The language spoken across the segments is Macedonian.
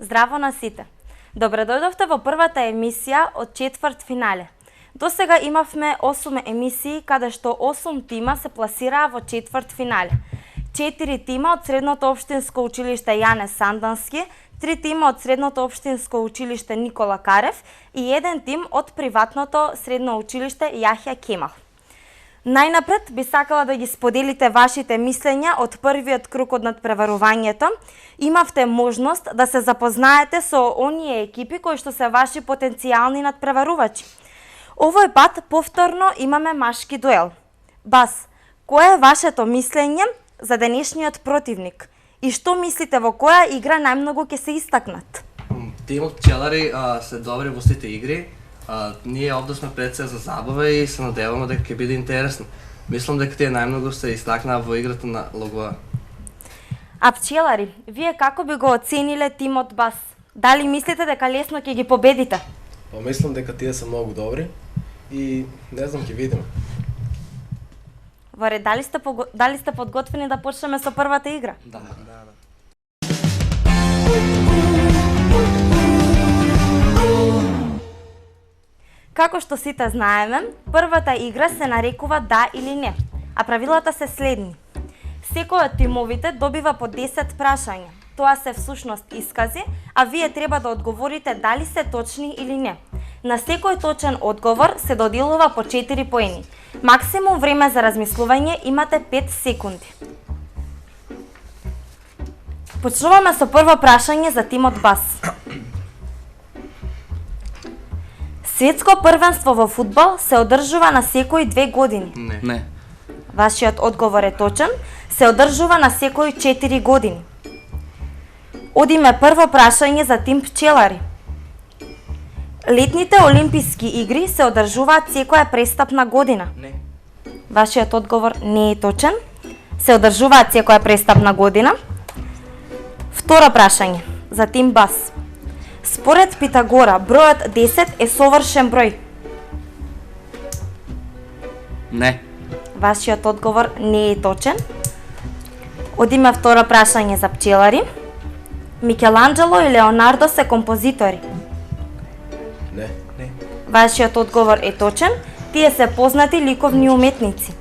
Здраво на сите! Добре дојдовте во првата емисија од четврт финале. До сега имавме 8 емисии, каде што 8 тима се пласираа во четврт финале. 4 тима од Средното општинско училиште Јане Сандански, 3 тима од Средното општинско училиште Никола Карев и 1 тим од приватното средно училиште Јахја Кемал. Најнапред би сакала да ги споделите вашите мислења од првиот круг од надпреварувањето. Имавте можност да се запознаете со оние екипи кои што се ваши потенцијални надпреварувачи. Овој пат повторно имаме машки дуел. Бас, кое е вашето мислење за денешниот противник? И што мислите во која игра најмногу ќе се истакнат? Тимот пчелари се добри во сите игри. Ние овде сме пред се за забава и се надеваме дека ќе биде интересно. Мислам дека тие најмногу се истакнаа во играта на логоа. А пчелари, вие како би го оцениле тимот Бас? Дали мислите дека лесно ќе ги победите? Па мислам дека тие се многу добри и не знам, ќе видиме. Во ред, дали сте подготвени да почнеме со првата игра? Да. Како што сите знаеме, првата игра се нарекува да или не, а правилата се следни. Секој од тимовите добива по 10 прашања. Тоа се всушност искази, а вие треба да одговорите дали се точни или не. На секој точен одговор се доделува по 4 поени. Максимум време за размислување имате 5 секунди. Почнуваме со прво прашање за тимот Бас. Светско првенство во фудбал се одржува на секои 2 години. Не. Вашиот одговор е точен. Се одржува на секои 4 години. Одиме прво прашање за тим пчелари. Летните олимписки игри се одржуваат секоја престапна година. Не. Вашиот одговор не е точен. Се одржуваат секоја престапна година. Второ прашање за тим Бас. Според Питагора, бројот 10 е совршен број. Не. Вашиот одговор не е точен. Одиме второ прашање за пчелари. Микеланджело и Леонардо се композитори. Не. Вашиот одговор е точен. Тие се познати ликовни уметници.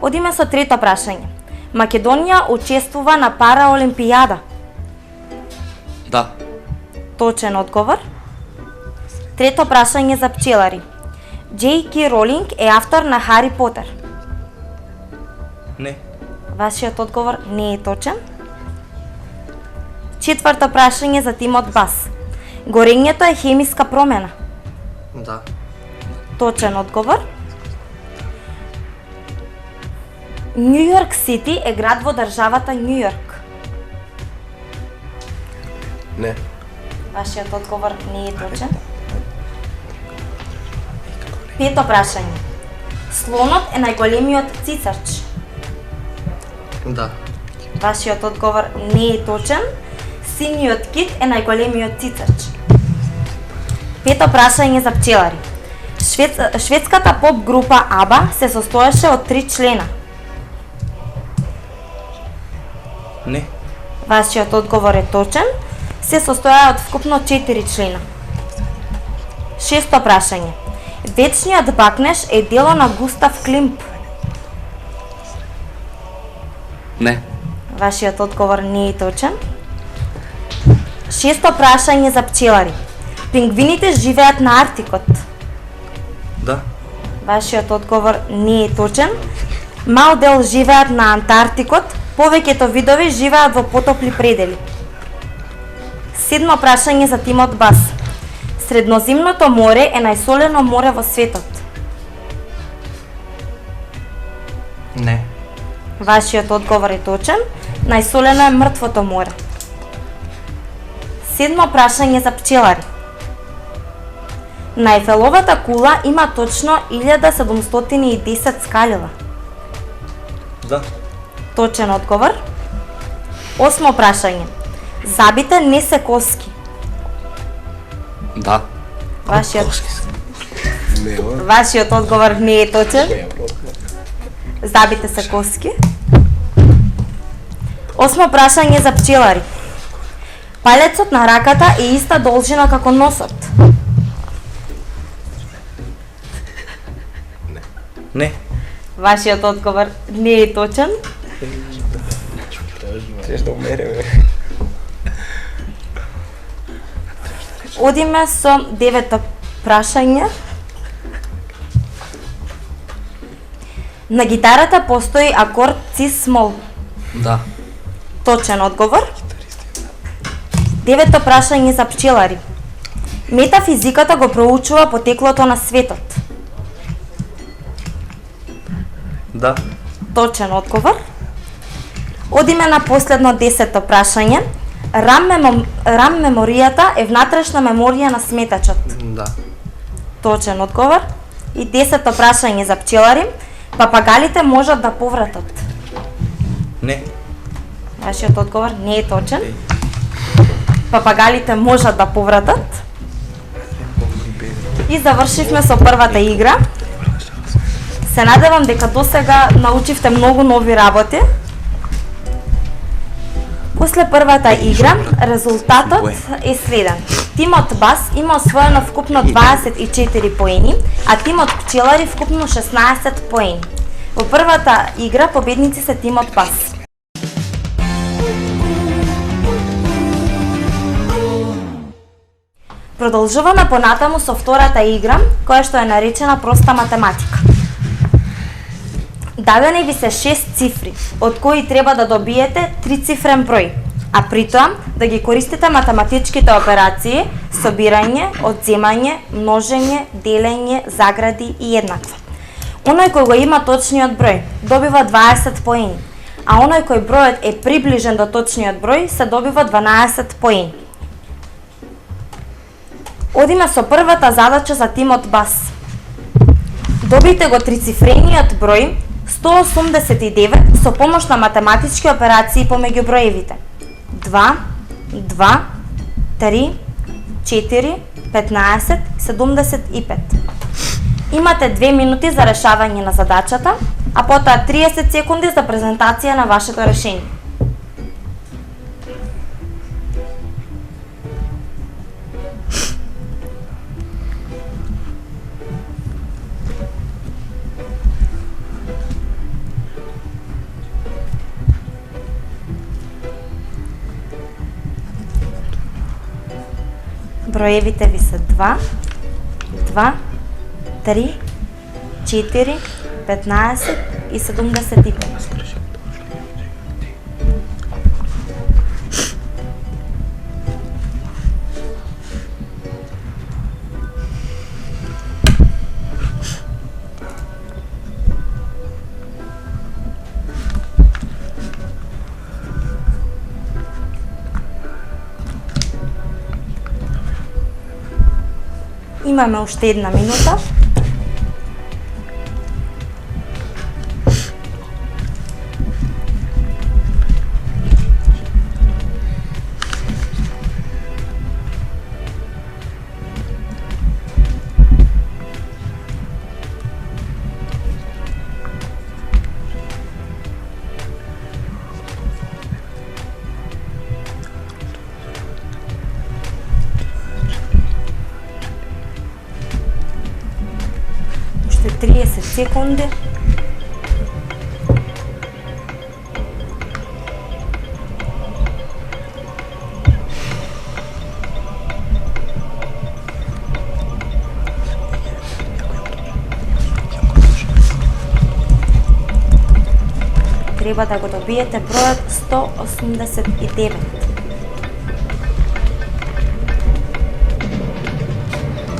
Одиме со трето прашање. Македонија учествува на Параолимпијада. Да. Точен одговор. Трето прашање за пчелари. J.K. Ролинг е автор на Хари Потер. Не. Вашиот одговор не е точен. Четврто прашање за тимот Бас. Горењето е хемиска промена. Да. Точен одговор. Нью Йорк Сити е град во државата Нью Йорк. Не. Вашиот одговор не е точен. Пето прашање. Слонот е најголемиот цицарч. Да. Вашиот одговор не е точен. Синиот кит е најголемиот цицарч. Пето прашање за пчелари. Шведската поп група ABBA се состоеше од 3 члена. Не. Вашиот одговор е точен. Се состоја од вкупно 4 члена. Шесто прашање. Вечниот бакнеш е дело на Густав Климп. Не. Вашиот одговор не е точен. Шесто прашање за пчелари. Пингвините живеат на Арктикот. Да. Вашиот одговор не е точен. Мал дел живеат на Антарктикот, повеќето видови живеат во потопли предели. Седмо прашање за тимот Бас. Средноземното море е најсолено море во светот. Не. Вашиот одговор е точен. Најсолено е мртвото море. Седмо прашање за пчелари. На Ефеловата кула има точно 1710 скалила. Да. Точен одговор. Осмо прашање. Забите не се коски. Да. Вашиот одговор не е точен. Забите се коски. Осмо прашање за пчелари. Палецот на раката е иста должина како носот. Не. Вашиот одговор не е точен. Требаш да умереме. Одиме со девето прашање. На гитарата постои акорд цис-мол. Да. Точен одговор. Девето прашање за пчелари. Метафизиката го проучува потеклото на светот. Да. Точен одговор. Одиме на последно 10-то прашање. RAM меморијата е внатрешна меморија на сметачот. Да. Точен одговор. И 10-то прашање за пчелари. Папагалите можат да повратат. Не. Вашиот одговор не е точен. Папагалите можат да повратат. И завршивме со првата игра. Се надевам дека досега научивте многу нови работи. После првата игра, резултатот е следен. Тимот Бас има освоено вкупно 24 поени, а тимот Пчелари вкупно 16 поени. Во првата игра победници се тимот Бас. Продолжуваме понатаму со втората игра, која што е наречена проста математика. Дадени ви се 6 цифри, од кои треба да добиете 3-цифрен број, а при тоа да ги користите математичките операции собирање, одземање, множење, делење, загради и еднаква. Оној кој го има точниот број добива 20 поени, а оној кој бројот е приближен до точниот број се добива 12 поени. Одиме со првата задача за тимот Бас. Добите го трицифрениот број 189 со помош на математички операции помеѓу броевите 2, 2, 3, 4, 15, 75. Имате 2 минути за решавање на задачата, а потоа 30 секунди за презентација на вашето решение. Броевите ви се 2, 2, 3, 4, 15 и 75. Имаме уште една минута. Уште 30 секунди. Треба да го добиете бројот 189.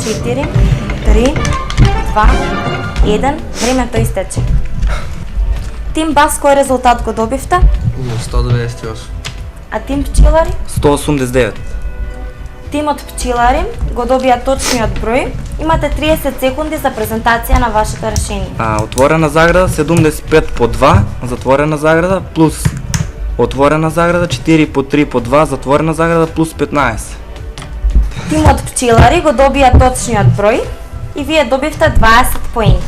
Четири, 3, 2, 1, времето истече. Тим Бас, кој резултат го добивте? 198. А тим Пчелари? 189. Тимот Пчелари го добија точниот број. Имате 30 секунди за презентација на вашето решение. Отворена заграда 75 по 2, затворена заграда плюс отворена заграда 4 по 3 по 2, затворена заграда плюс 15. Тимот Пчелари го добија точниот број и вие добивте 20 поени.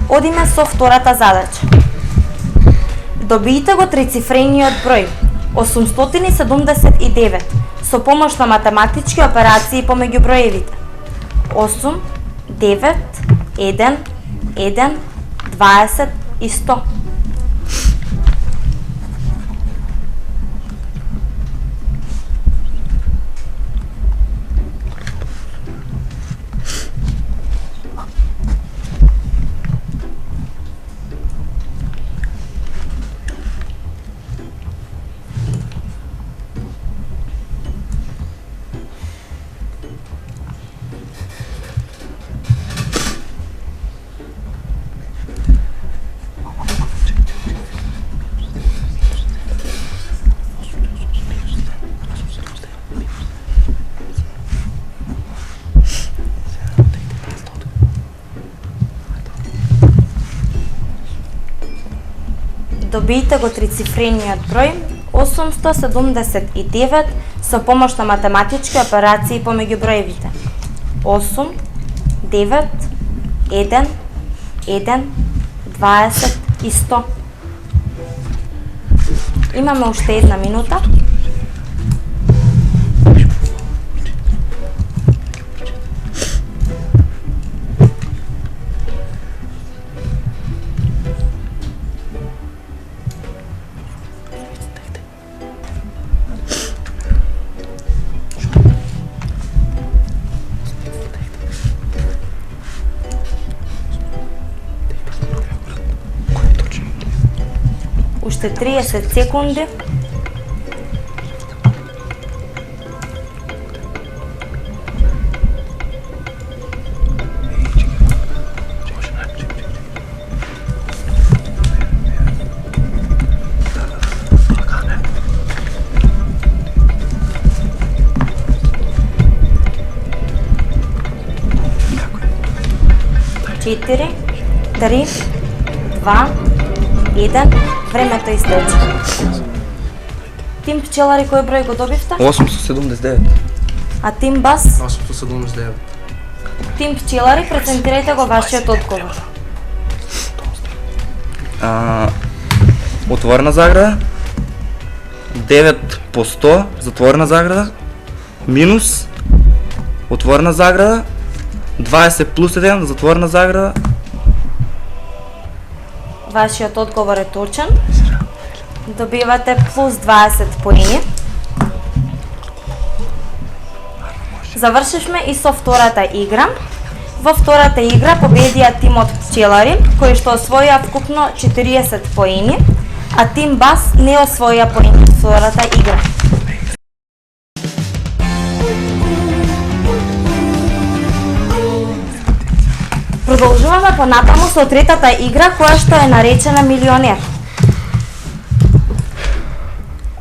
Одиме со втората задача. Добиите го трицифрениот број 879 со помош на математички операции помеѓу броевите. 8, 9, 1, 1, 20 и 100. Добиите го трицифрениот број 879 со помош на математички операции помеѓу броевите. 8, 9, 1, 1, 20 и 100. Имаме уште една минута. Уште 30 секунди. Четири, 3, 2, 1. Времето истече. Тим пчелари, кој број го добивте? 879. А тим бас? 879. Тим пчелари, презентирајте го вашиот одговор. Отворена заграда, 9 по 100, затворена заграда, минус, отворена заграда, 20 плюс 1, затворена заграда. Вашиот одговор е точен. Добивате плюс 20 поени. Завршивме и со втората игра. Во втората игра победија тимот пчелари, кои што освоија вкупно 40 поени, а тим бас не освоја поени во втората игра. Продолжуваме понатаму со третата игра, која што е наречена Милионер.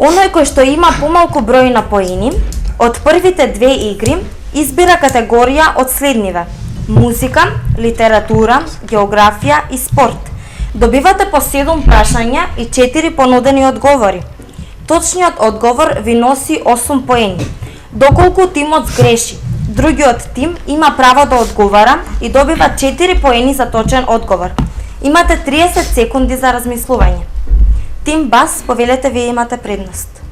Оној кој што има помалку број на поени, од првите две игри избира категорија од следниве: музика, литература, географија и спорт. Добивате по 7 прашања и 4 понудени одговори. Точниот одговор ви носи 8 поени. Доколку тимот сгреши, другиот тим има право да одговара и добива 4 поени за точен одговор. Имате 30 секунди за размислување. Тим бас, повелете, вие имате предност.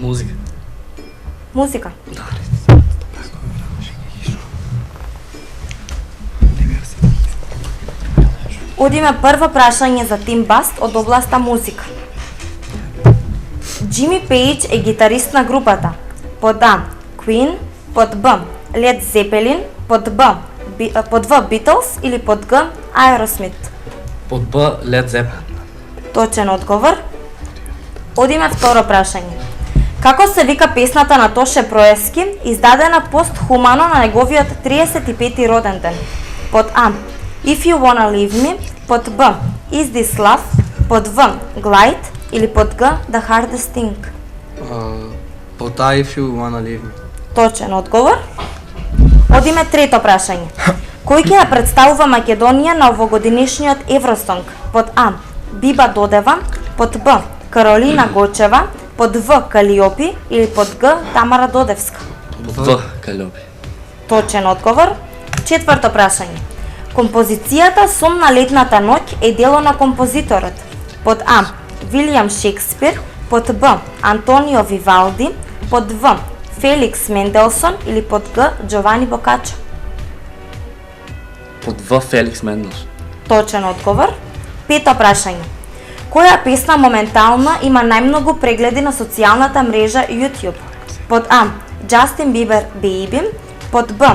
Музика. Музика. Одиме прво прашање за Тим Баст од областа музика. Джими Пейдж е гитарист на групата. Под А Queen, под Б Led Zeppelin, под В Beatles или под Г Aerosmith. Под Б Led Zeppelin. Точен одговор. Одиме второ прашање. Како се вика песната на Тоше Проески, издадена постхумано на неговиот 35-ти роден ден? Под А If You Wanna Leave Me, под Б Is This Love, под В Glide или под Г The Hardest Thing. Под А If You Wanna Leave Me. Точен одговор. Одиме трето прашање. Кој ќе ја представува Македонија на овогодинешниот Евросонг? Под А Биба Додева, под Б Каролина Гочева, под В Калиопи или под Г Тамара Додевска. Под В Калиопи. Точен одговор. Четврто прашање. Композицијата Сум на летната ноќ е дело на композиторот. Под А. Вилијам Шекспир, под Б. Антонио Вивалди, под В. Феликс Менделсон или под Г. Джовани Бокаччо? Под В. Феликс Менделсон. Точен одговор. Пето прашање. Која песна моментално има најмногу прегледи на социјалната мрежа YouTube? Под А. Justin Bieber Baby, под Б.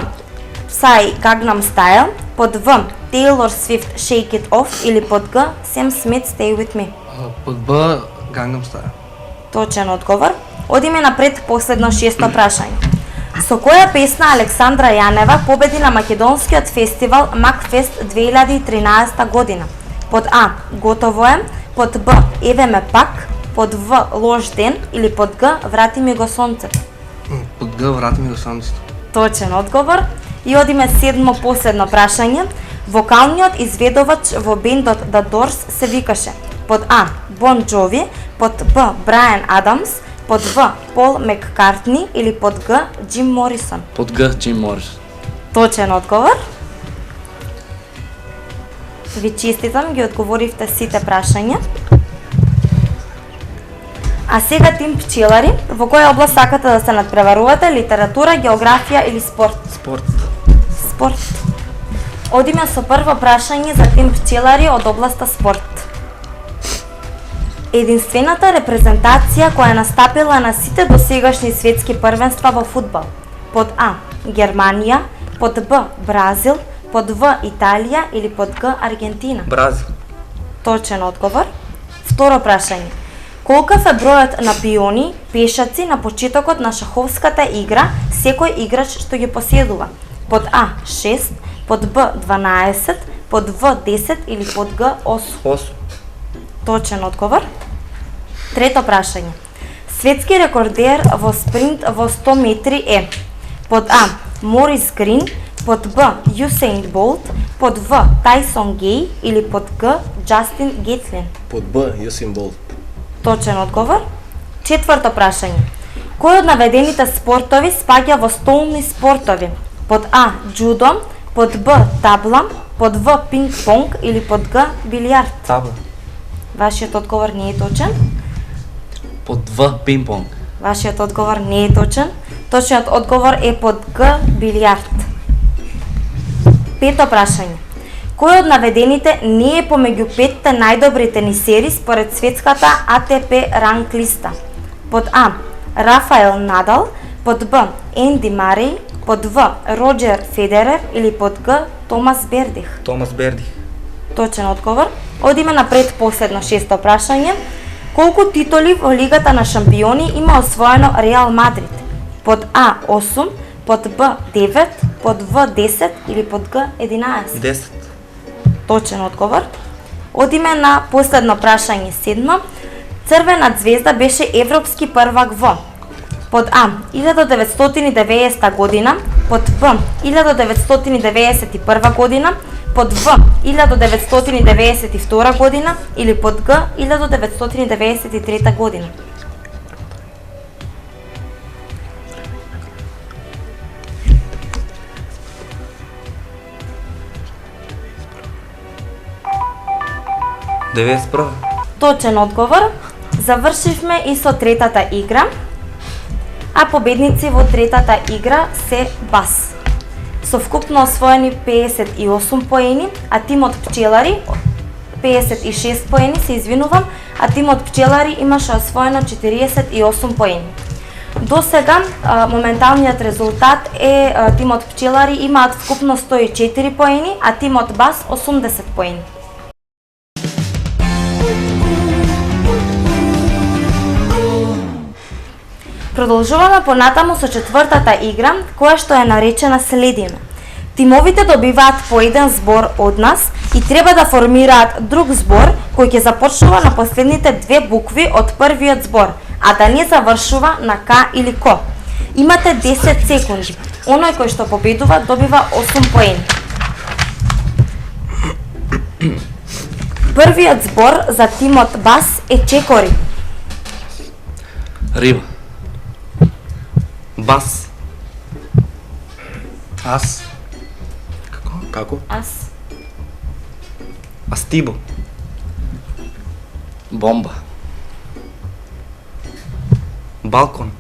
Psy Gangnam Style, под В. Taylor Swift Shake It Off или под Г. Sam Smith Stay With Me? Под Б Gangnam Style. Точен одговор. Одиме напред последно шесто прашање. Со која песна Александра Јанева победи на македонскиот фестивал Макфест 2013 година? Под А. Готово е, под Б. Еве ме пак, под В. Лош ден или под Г. Врати ми го сонцето? Под Г Врати ми го сонцето. Точен одговор. И одиме седмо последно прашање. Вокалниот изведувач во бендот The Doors се викаше под А. Бон Джови, под Б. Брайан Адамс, под В. Пол Маккартни или под Г. Джим Морисон? Под Г. Джим Морисон. Точен одговор. Ви честитам, ги одговоривте сите прашања. А сега тим пчелари, во која област сакате да се надпреварувате? Литература, географија или спорт? Спорт. Спорт. Одиме со прво прашање за тим пчелари од областа спорт. Единствената репрезентација која настапила на сите досегашни светски првенства во фудбал. Под А. Германија, под Б. Бразил, под В. Италија или под Г. Аргентина? Бразил. Точен одговор. Второ прашање. Колкав е бројот на пиони, пешаци на почетокот на шаховската игра секој играч што ги поседува? Под А. 6, под Б. 12, под В. 10 или под Г. 8? 8. Точен одговор. Трето прашање. Светски рекордер во спринт во 100 метри е под А. Морис Грин, под Б. Юсейн Болт, под В. Тайсон Гей или под Г. Джастин Гетлин? Под Б Юсейн Болт. Точен одговор. Четврто прашање. Кој од наведените спортови спаѓа во столни спортови? Под А. Джудо, под Б. Табла, под В. Пинг-понг или под Г. Билијард? Табла. Вашиот одговор не е точен. Под В. Пинг-понг. Вашиот одговор не е точен. Точниот одговор е под Г. Билијард. Пето прашање. Кој од наведените не е помеѓу 5 најдобри тенисери според светската АТП ранг листа? Под А. Рафаел Надал, под Б. Енди Мареј, под В. Роджер Федерер или под Г. Томас Бердих? Томас Бердих. Точен одговор. Одиме напред последно шесто прашање. Колку титули во Лигата на шампиони има освоено Реал Мадрид? Под А. 8, под Б. 9, под В. 10 или под Г. 11? 10. Точен одговор. Одиме на последно прашање седмо. Црвена звезда беше европски првак во под А. 1990 година, под Б. 1991 година, под В. 1992 година или под Г. 1993 година? Девесет. Точен одговор. Завршивме и со третата игра. А победници во третата игра се БАС. Со вкупно освоени 58 поени, а тимот пчелари 56 поени, се извинувам, а тимот пчелари имаше освоено 48 поени. До сега моменталниот резултат е тимот пчелари имаат вкупно 104 поени, а тимот БАС 80 поени. Продолжуваме понатаму со четвртата игра, која што е наречена следиме. Тимовите добиваат по еден збор од нас и треба да формираат друг збор кој ќе започнува на последните две букви од првиот збор, а да не завршува на К или Ко. Имате 10 секунди. Оној кој што победува добива 8 поени. Првиот збор за тимот БАС е чекори. Риба. Бас. Ас. Како? Ас. Астибо. Бомба. Балкон.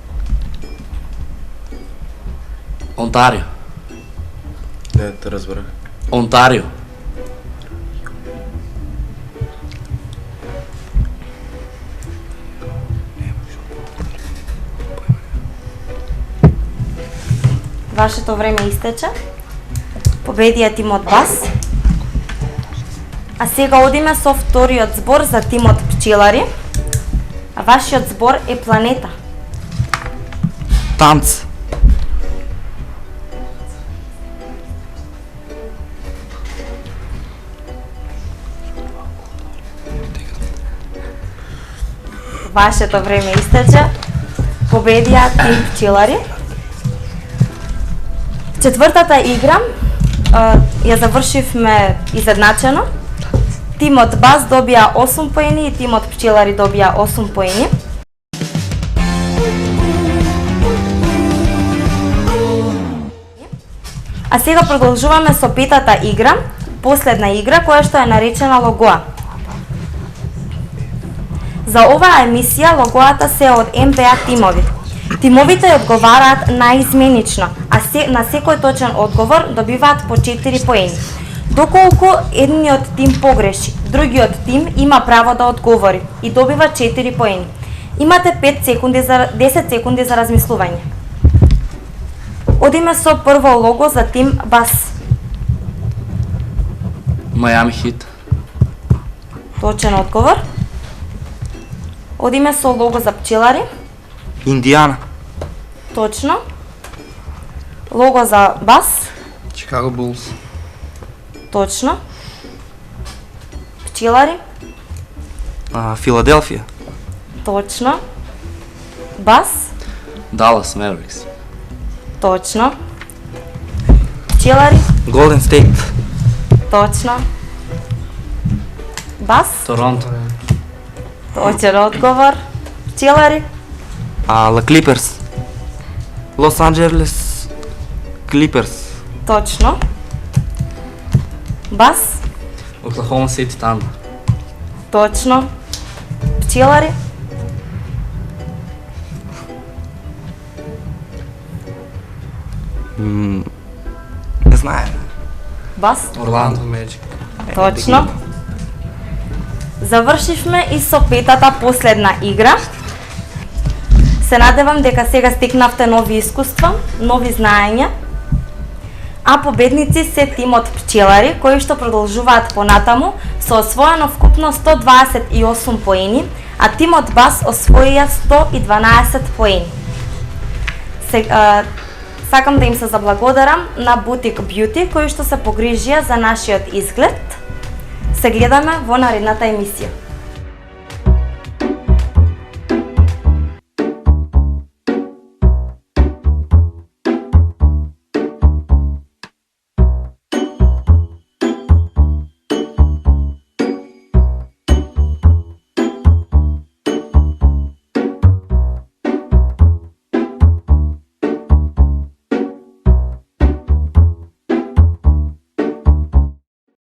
Онтарио. Не те разбрах. Онтарио. Вашето време истече. Победија тимот Бас. А сега одиме со вториот збор за тимот Пчелари. А вашиот збор е планета. Танц. Вашето време истече. Победија тим Пчелари. Четвртата игра ја завршивме изедначено. Тимот Бас добија 8 поени и тимот Пчелари добија 8 поени. А сега продолжуваме со петата игра, последна игра која што е наречена Логоа. За оваа емисија логоата се од НБА тимови. Тимовите одговараат наизменично, а на секој точен одговор добиваат по 4 поени. Доколку едниот тим погреши, другиот тим има право да одговори и добива 4 поени. Имате 10 секунди за размислување. Одиме со прво лого за тим Бас. Майами Хит. Точен одговор. Одиме со лого за Пчелари. Индиана. Точно. Лого за Бас. Чикаго Булс. Точно. Пчелари. Филаделфија. Точно. Бас. Далас Маверикс. Точно. Пчелари. Голден Стейт. Точно. Бас. Торонто. Точен одговор. Пчелари. Ла Клиперс. Лос Анджелес Клиперс. Точно. Бас. Оклахома Сити Тандер. Точно. Пчелари. Не знаем. Бас. Орландо. Меджик. Точно. Завршивме и со петата последна игра. Се надевам дека сега стекнавте нови искуства, нови знаења. А победници се тимот Пчелари, кои што продолжуваат понатаму со освоено вкупно 128 поени, а тимот Бас освоија 112 поени. Сакам да им се заблагодарам на Бутик Бјути, кои што се погрижија за нашиот изглед. Се гледаме во наредната емисија.